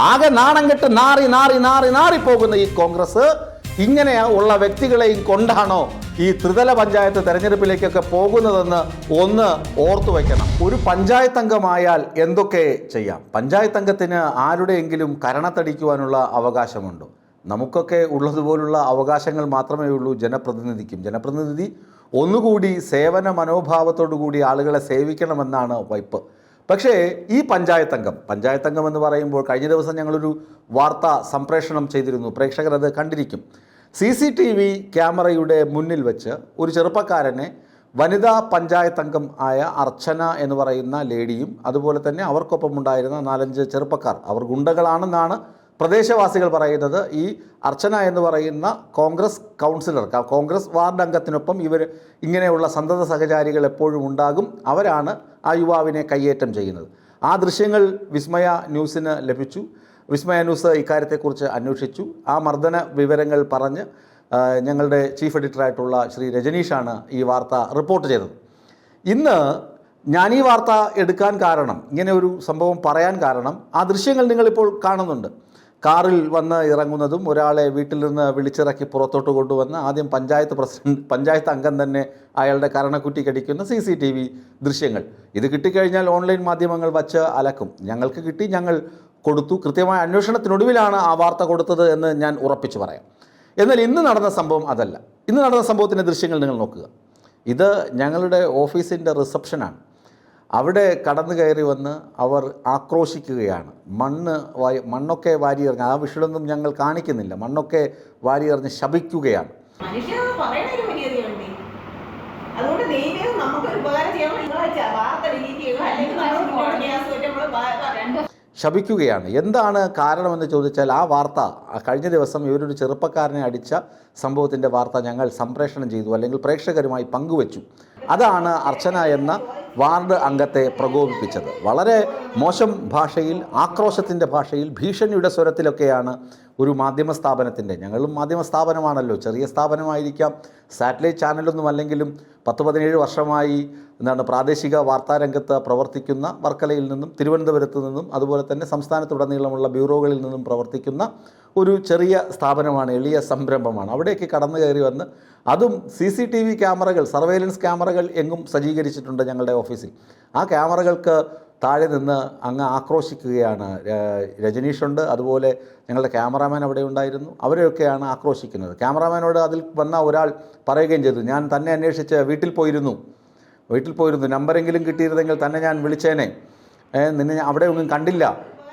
ആകെ നാണം കെട്ട് നാറിപ്പോകുന്ന ഈ കോൺഗ്രസ് ഇങ്ങനെ ഉള്ള വ്യക്തികളെയും കൊണ്ടാണോ ഈ ത്രിതല പഞ്ചായത്ത് തെരഞ്ഞെടുപ്പിലേക്കൊക്കെ പോകുന്നതെന്ന് ഒന്ന് ഓർത്തു വയ്ക്കണം. ഒരു പഞ്ചായത്ത് അംഗമായാൽ എന്തൊക്കെ ചെയ്യാം? പഞ്ചായത്ത് അംഗത്തിന് ആരുടെയെങ്കിലും കരണത്തടിക്കുവാനുള്ള അവകാശമുണ്ടോ? നമുക്കൊക്കെ ഉള്ളതുപോലുള്ള അവകാശങ്ങൾ മാത്രമേ ഉള്ളൂ ജനപ്രതിനിധിക്കും. ജനപ്രതിനിധി ഒന്നുകൂടി സേവന മനോഭാവത്തോടു കൂടി ആളുകളെ സേവിക്കണമെന്നാണ് വയ്പ്. പക്ഷേ ഈ പഞ്ചായത്ത് അംഗം എന്ന് പറയുമ്പോൾ കഴിഞ്ഞ ദിവസം ഞങ്ങളൊരു വാർത്ത സംപ്രേഷണം ചെയ്തിരുന്നു. പ്രേക്ഷകർ അത് കണ്ടിരിക്കും. CCTV ക്യാമറയുടെ മുന്നിൽ വെച്ച് ഒരു ചെറുപ്പക്കാരനെ വനിതാ പഞ്ചായത്ത് അംഗം ആയ അർച്ചന എന്ന് പറയുന്ന ലേഡിയും അതുപോലെ തന്നെ അവർക്കൊപ്പം ഉണ്ടായിരുന്ന 4-5 ചെറുപ്പക്കാർ, അവർ ഗുണ്ടകളാണെന്നാണ് പ്രദേശവാസികൾ പറയുന്നത്. ഈ അർച്ചന എന്ന് പറയുന്ന കോൺഗ്രസ് കൗൺസിലർ, കോൺഗ്രസ് വാർഡ് അംഗത്തിനൊപ്പം ഇവർ ഇങ്ങനെയുള്ള സന്തത സഹചാരികൾ എപ്പോഴും ഉണ്ടാകും. അവരാണ് ആ യുവാവിനെ കയ്യേറ്റം ചെയ്യുന്നത്. ആ ദൃശ്യങ്ങൾ വിസ്മയ ന്യൂസിന് ലഭിച്ചു. വിസ്മയ ന്യൂസ് ഇക്കാര്യത്തെക്കുറിച്ച് അന്വേഷിച്ചു. ആ മർദ്ദന വിവരങ്ങൾ പറഞ്ഞ് ഞങ്ങളുടെ ചീഫ് എഡിറ്ററായിട്ടുള്ള ശ്രീ രജനീഷാണ് ഈ വാർത്ത റിപ്പോർട്ട് ചെയ്തത്. ഇന്ന് ഞാൻ ഈ വാർത്ത എടുക്കാൻ കാരണം, ഇങ്ങനെ ഒരു സംഭവം പറയാൻ കാരണം, ആ ദൃശ്യങ്ങൾ നിങ്ങളിപ്പോൾ കാണുന്നുണ്ട്. കാറിൽ വന്ന് ഇറങ്ങുന്നതും ഒരാളെ വീട്ടിൽ നിന്ന് വിളിച്ചിറക്കി പുറത്തോട്ട് കൊണ്ടുവന്ന് ആദ്യം പഞ്ചായത്ത് അംഗം തന്നെ അയാളുടെ കരണക്കുറ്റി കടിക്കുന്ന CCTV ദൃശ്യങ്ങൾ. ഇത് കിട്ടിക്കഴിഞ്ഞാൽ ഓൺലൈൻ മാധ്യമങ്ങൾ വച്ച് അലക്കും. ഞങ്ങൾക്ക് കിട്ടി, ഞങ്ങൾ കൊടുത്തു. കൃത്യമായ അന്വേഷണത്തിനൊടുവിലാണ് ആ വാർത്ത കൊടുത്തത് എന്ന് ഞാൻ ഉറപ്പിച്ചു പറയാം. എന്നാൽ ഇന്ന് നടന്ന സംഭവം അതല്ല. ഇന്ന് നടന്ന സംഭവത്തിൻ്റെ ദൃശ്യങ്ങൾ നിങ്ങൾ നോക്കുക. ഇത് ഞങ്ങളുടെ ഓഫീസിൻ്റെ റിസപ്ഷനാണ്. അവിടെ കടന്നു കയറി വന്ന് അവർ ആക്രോശിക്കുകയാണ്. മണ്ണൊക്കെ വാരിയെറിഞ്ഞ്, ആ വിഷയമൊന്നും ഞങ്ങൾ കാണിക്കുന്നില്ല, മണ്ണൊക്കെ വാരിയെറിഞ്ഞ് ശപിക്കുകയാണ്. ശപിക്കുകയാണ്. എന്താണ് കാരണമെന്ന് ചോദിച്ചാൽ, ആ വാർത്ത കഴിഞ്ഞ ദിവസം ഇവരൊരു ചെറുപ്പക്കാരനെ അടിച്ച സംഭവത്തിൻ്റെ വാർത്ത ഞങ്ങൾ സംപ്രേഷണം ചെയ്തു, അല്ലെങ്കിൽ പ്രേക്ഷകരുമായി പങ്കുവച്ചു. അതാണ് അർച്ചന എന്ന വാർഡ് അംഗത്തെ പ്രകോപിപ്പിച്ചത്. വളരെ മോശം ഭാഷയിൽ, ആക്രോശത്തിൻ്റെ ഭാഷയിൽ, ഭീഷണിയുടെ സ്വരത്തിലൊക്കെയാണ് ഒരു മാധ്യമ സ്ഥാപനത്തിൻ്റെ, ഞങ്ങളും മാധ്യമ സ്ഥാപനമാണല്ലോ, ചെറിയ സ്ഥാപനമായിരിക്കാം, സാറ്റലൈറ്റ് ചാനലൊന്നും അല്ലെങ്കിലും 10-17 വർഷമായി പ്രാദേശിക വാർത്താരംഗത്ത് പ്രവർത്തിക്കുന്ന, വർക്കലയിൽ നിന്നും തിരുവനന്തപുരത്ത് നിന്നും അതുപോലെ തന്നെ സംസ്ഥാനത്തുടനീളമുള്ള ബ്യൂറോകളിൽ നിന്നും പ്രവർത്തിക്കുന്ന ഒരു ചെറിയ സ്ഥാപനമാണ്, എളിയ സംരംഭമാണ്. അവിടേക്ക് കടന്നു കയറി വന്ന്, അതും CCTV ക്യാമറകൾ, സർവൈലൻസ് ക്യാമറകൾ എങ്ങും സജ്ജീകരിച്ചിട്ടുണ്ട് ഞങ്ങളുടെ ഓഫീസിൽ. ആ ക്യാമറകൾക്ക് താഴെ നിന്ന് അങ്ങ് ആക്രോശിക്കുകയാണ്. രജനീഷുണ്ട്, അതുപോലെ ഞങ്ങളുടെ ക്യാമറാമാൻ അവിടെ ഉണ്ടായിരുന്നു. അവരെയൊക്കെയാണ് ആക്രോശിക്കുന്നത്. ക്യാമറാമാനോട് അതിൽ വന്ന ഒരാൾ പറയുകയും ചെയ്തു, ഞാൻ തന്നെ അന്വേഷിച്ച് വീട്ടിൽ പോയിരുന്നു, നമ്പരെങ്കിലും കിട്ടിയിരുന്നെങ്കിൽ തന്നെ ഞാൻ വിളിച്ചേനെ, നിന്നെ അവിടെ ഒന്നും കണ്ടില്ല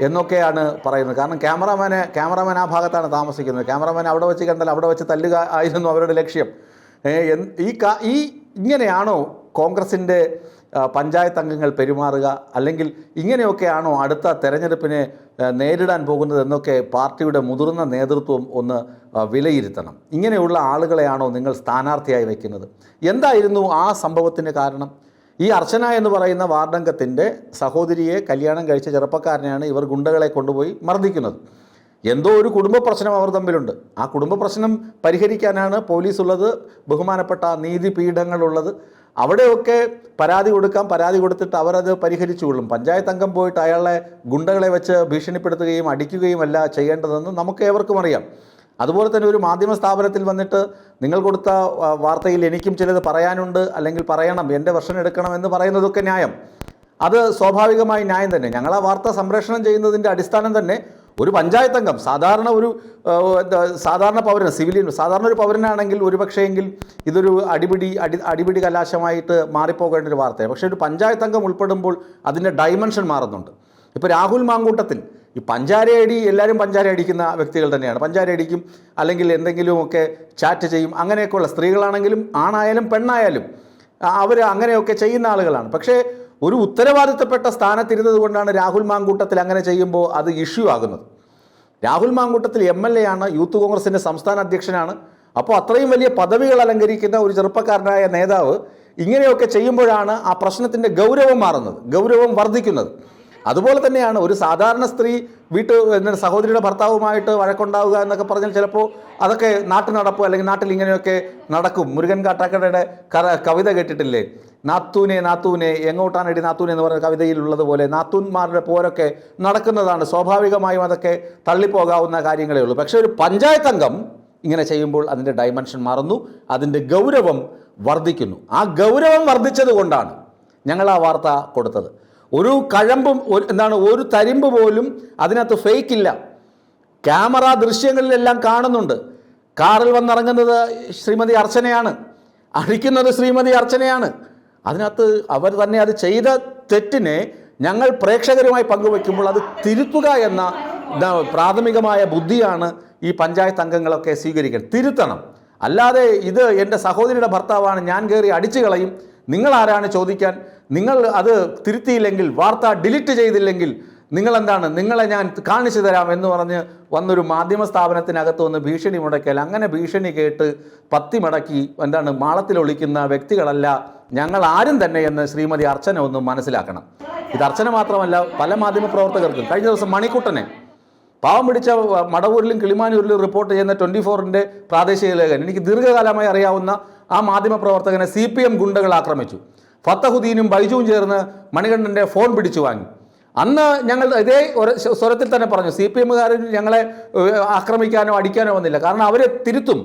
എന്നൊക്കെയാണ് പറയുന്നത്. കാരണം ക്യാമറാമാൻ ആ ഭാഗത്താണ് താമസിക്കുന്നത്. ക്യാമറാമാൻ അവിടെ വെച്ച് കണ്ടാൽ അവിടെ വെച്ച് തല്ലുക ആയിരുന്നു അവരുടെ ലക്ഷ്യം. ഇങ്ങനെയാണോ കോൺഗ്രസിൻ്റെ പഞ്ചായത്ത് അംഗങ്ങൾ പെരുമാറുക? അല്ലെങ്കിൽ ഇങ്ങനെയൊക്കെയാണോ അടുത്ത തെരഞ്ഞെടുപ്പിനെ നേരിടാൻ പോകുന്നത് എന്നൊക്കെ പാർട്ടിയുടെ മുതിർന്ന നേതൃത്വം ഒന്ന് വിലയിരുത്തണം. ഇങ്ങനെയുള്ള ആളുകളെയാണോ നിങ്ങൾ സ്ഥാനാർത്ഥിയായി വയ്ക്കുന്നത്? എന്തായിരുന്നു ആ സംഭവത്തിന് കാരണം? ഈ അർച്ചന എന്ന് പറയുന്ന വാർഡംഗത്തിൻ്റെ സഹോദരിയെ കല്യാണം കഴിച്ച ചെറുപ്പക്കാരനെയാണ് ഇവർ ഗുണ്ടകളെ കൊണ്ടുപോയി മർദ്ദിക്കുന്നത്. എന്തോ ഒരു കുടുംബ പ്രശ്നം അവർ തമ്മിലുണ്ട്. ആ കുടുംബ പ്രശ്നം പരിഹരിക്കാനാണ് പോലീസ് ഉള്ളത്, ബഹുമാനപ്പെട്ട നീതിപീഠങ്ങളുള്ളത്. അവിടെയൊക്കെ പരാതി കൊടുത്തിട്ട് അവരത് പരിഹരിച്ചുകൊള്ളും. പഞ്ചായത്ത് അംഗം പോയിട്ട് അയാളെ ഗുണ്ടകളെ വെച്ച് ഭീഷണിപ്പെടുത്തുകയും അടിക്കുകയും അല്ല ചെയ്യേണ്ടതെന്ന് നമുക്ക് ഏവർക്കും അറിയാം. അതുപോലെ തന്നെ ഒരു മാധ്യമ സ്ഥാപനത്തിൽ വന്നിട്ട് നിങ്ങൾ കൊടുത്ത വാർത്തയിൽ എനിക്കും ചിലത് പറയാനുണ്ട്, അല്ലെങ്കിൽ പറയണം, എൻ്റെ വെർഷൻ എടുക്കണം എന്ന് പറയുന്നതൊക്കെ ന്യായം. അത് സ്വാഭാവികമായി ന്യായം തന്നെ. ഞങ്ങൾ ആ വാർത്ത സംപ്രേഷണം ചെയ്യുന്നതിൻ്റെ അടിസ്ഥാനം തന്നെ ഒരു പഞ്ചായത്ത് അംഗം, സാധാരണ പൗരൻ, സിവിലിയൻ, സാധാരണ ഒരു പൗരനാണെങ്കിൽ ഒരുപക്ഷെങ്കിൽ ഇതൊരു അടിപിടി കലാശമായിട്ട് മാറിപ്പോകേണ്ട ഒരു വാർത്തയാണ്. പക്ഷേ ഒരു പഞ്ചായത്ത് അംഗം ഉൾപ്പെടുമ്പോൾ അതിൻ്റെ ഡൈമെൻഷൻ മാറുന്നുണ്ട്. ഇപ്പോൾ രാഹുൽ മാങ്കൂട്ടത്തിൽ ഈ പഞ്ചാരയടി, എല്ലാവരും പഞ്ചാര അടിക്കുന്ന വ്യക്തികൾ തന്നെയാണ്. പഞ്ചാര അടിക്കും, അല്ലെങ്കിൽ എന്തെങ്കിലുമൊക്കെ ചാറ്റ് ചെയ്യും. അങ്ങനെയൊക്കെയുള്ള സ്ത്രീകളാണെങ്കിലും ആണായാലും പെണ്ണായാലും അവർ അങ്ങനെയൊക്കെ ചെയ്യുന്ന ആളുകളാണ്. പക്ഷേ ഒരു ഉത്തരവാദിത്തപ്പെട്ട സ്ഥാനത്തിരുന്നത് കൊണ്ടാണ് രാഹുൽ മാങ്കൂട്ടത്തിൽ അങ്ങനെ ചെയ്യുമ്പോൾ അത് ഇഷ്യൂ ആകുന്നത്. രാഹുൽ മാങ്കൂട്ടത്തിൽ MLA ആണ്, യൂത്ത് കോൺഗ്രസിൻ്റെ സംസ്ഥാന അധ്യക്ഷനാണ്. അപ്പോൾ അത്രയും വലിയ പദവികൾ അലങ്കരിക്കുന്ന ഒരു ചെറുപ്പക്കാരനായ നേതാവ് ഇങ്ങനെയൊക്കെ ചെയ്യുമ്പോഴാണ് ആ പ്രശ്നത്തിൻ്റെ ഗൗരവം മാറുന്നത്, ഗൗരവം വർദ്ധിക്കുന്നത്. അതുപോലെ തന്നെയാണ് ഒരു സാധാരണ സ്ത്രീ സഹോദരിയുടെ ഭർത്താവുമായിട്ട് വഴക്കുണ്ടാവുക എന്നൊക്കെ പറഞ്ഞാൽ ചിലപ്പോൾ അതൊക്കെ നാട്ടു നടപ്പ് അല്ലെങ്കിൽ നാട്ടിൽ ഇങ്ങനെയൊക്കെ നടക്കും. മുരുകൻ കാട്ടാക്കടയുടെ കവിത കേട്ടിട്ടില്ലേ? നാത്തൂനെ നാത്തൂനെ എങ്ങോട്ടാണടി നാത്തൂനെ എന്ന് പറയുന്ന കവിതയിലുള്ളതുപോലെ നാത്തൂന്മാരുടെ പോരൊക്കെ നടക്കുന്നതാണ്. സ്വാഭാവികമായും അതൊക്കെ തള്ളിപ്പോകാവുന്ന കാര്യങ്ങളേ ഉള്ളൂ. പക്ഷേ ഒരു പഞ്ചായത്ത് അംഗം ഇങ്ങനെ ചെയ്യുമ്പോൾ അതിൻ്റെ ഡയമെൻഷൻ മാറുന്നു, അതിൻ്റെ ഗൗരവം വർദ്ധിക്കുന്നു. ആ ഗൗരവം വർദ്ധിച്ചത് കൊണ്ടാണ് ഞങ്ങൾ ആ വാർത്ത കൊടുത്തത്. ഒരു കഴമ്പും ഒരു തരിമ്പ് പോലും അതിനകത്ത് ഫേക്കില്ല. ക്യാമറ ദൃശ്യങ്ങളിലെല്ലാം കാണുന്നുണ്ട്. കാറിൽ വന്നിറങ്ങുന്നത് ശ്രീമതി അർച്ചനയാണ്, അടിക്കുന്നത് ശ്രീമതി അർച്ചനയാണ്. അതിനകത്ത് അവർ തന്നെ അത് ചെയ്ത തെറ്റിനെ ഞങ്ങൾ പ്രേക്ഷകരുമായി പങ്കുവയ്ക്കുമ്പോൾ അത് തിരുത്തുക എന്ന പ്രാഥമികമായ ബുദ്ധിയാണ് ഈ പഞ്ചായത്ത് അംഗങ്ങളൊക്കെ സ്വീകരിക്കണം. തിരുത്തണം. അല്ലാതെ ഇത് എൻ്റെ സഹോദരിയുടെ ഭർത്താവാണ്, ഞാൻ കയറി അടിച്ചു കളയും, നിങ്ങളാരാണ് ചോദിക്കാൻ, നിങ്ങൾ അത് തിരുത്തിയില്ലെങ്കിൽ, വാർത്ത ഡിലീറ്റ് ചെയ്തില്ലെങ്കിൽ നിങ്ങളെന്താണ്, നിങ്ങളെ ഞാൻ കാണിച്ചു തരാം എന്ന് പറഞ്ഞ് വന്നൊരു മാധ്യമ സ്ഥാപനത്തിനകത്ത് വന്ന് ഭീഷണി മുടക്കിയാൽ, അങ്ങനെ ഭീഷണി കേട്ട് പത്തി മടക്കി മാളത്തിലൊളിക്കുന്ന വ്യക്തികളല്ല ഞങ്ങൾ ആരും തന്നെ എന്ന് ശ്രീമതി അർച്ചന ഒന്ന് മനസ്സിലാക്കണം. ഇത് അർച്ചന മാത്രമല്ല, പല മാധ്യമ പ്രവർത്തകർക്കും. കഴിഞ്ഞ ദിവസം മണിക്കുട്ടനെ പാവം പിടിച്ച മടവൂരിലും കിളിമാനൂരിലും റിപ്പോർട്ട് ചെയ്യുന്ന 24-ന്റെ പ്രാദേശിക ലേഖകൻ, എനിക്ക് ദീർഘകാലമായി അറിയാവുന്ന ആ മാധ്യമ പ്രവർത്തകനെ CPM ഗുണ്ടകൾ ആക്രമിച്ചു. ഫത്തഹുദ്ദീനും ബൈജുവും ചേർന്ന് മണികണ്ഠൻ്റെ ഫോൺ പിടിച്ചു വാങ്ങി. അന്ന് ഞങ്ങൾ ഇതേ സ്വരത്തിൽ തന്നെ പറഞ്ഞു, CPMകാരൻ ഞങ്ങളെ ആക്രമിക്കാനോ അടിക്കാനോ വന്നില്ല, കാരണം അവരെ തിരുത്തും.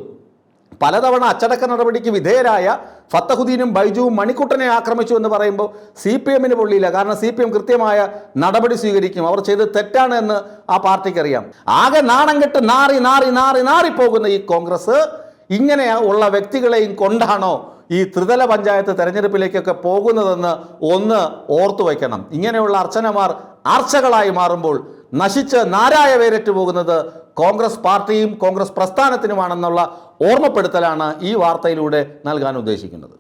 പലതവണ അച്ചടക്ക നടപടിക്ക് വിധേയരായ ഫത്തഹുദ്ദീനും ബൈജുവും മണിക്കുട്ടനെ ആക്രമിച്ചു എന്ന് പറയുമ്പോൾ CPMന് പൊള്ളിയില്ല. കാരണം CPM കൃത്യമായ നടപടി സ്വീകരിക്കും. അവർ ചെയ്ത് തെറ്റാണ് എന്ന് ആ പാർട്ടിക്ക് അറിയാം. ആകെ നാണം കെട്ട് നാറി നാറി നാറി നാറിപ്പോകുന്ന ഈ കോൺഗ്രസ് ഇങ്ങനെ ഉള്ള വ്യക്തികളെയും കൊണ്ടാണോ ഈ ത്രിതല പഞ്ചായത്ത് തെരഞ്ഞെടുപ്പിലേക്കൊക്കെ പോകുന്നതെന്ന് ഒന്ന് ഓർത്തു വയ്ക്കണം. ഇങ്ങനെയുള്ള അർച്ചനമാർ ആർച്ചകളായി മാറുമ്പോൾ നശിച്ച് നാരായ വേരറ്റു പോകുന്നത് കോൺഗ്രസ് പാർട്ടിയും കോൺഗ്രസ് പ്രസ്ഥാനത്തിനുമാണെന്നുള്ള ഓർമ്മപ്പെടുത്തലാണ് ഈ വാർത്തയിലൂടെ നൽകാൻ ഉദ്ദേശിക്കുന്നത്.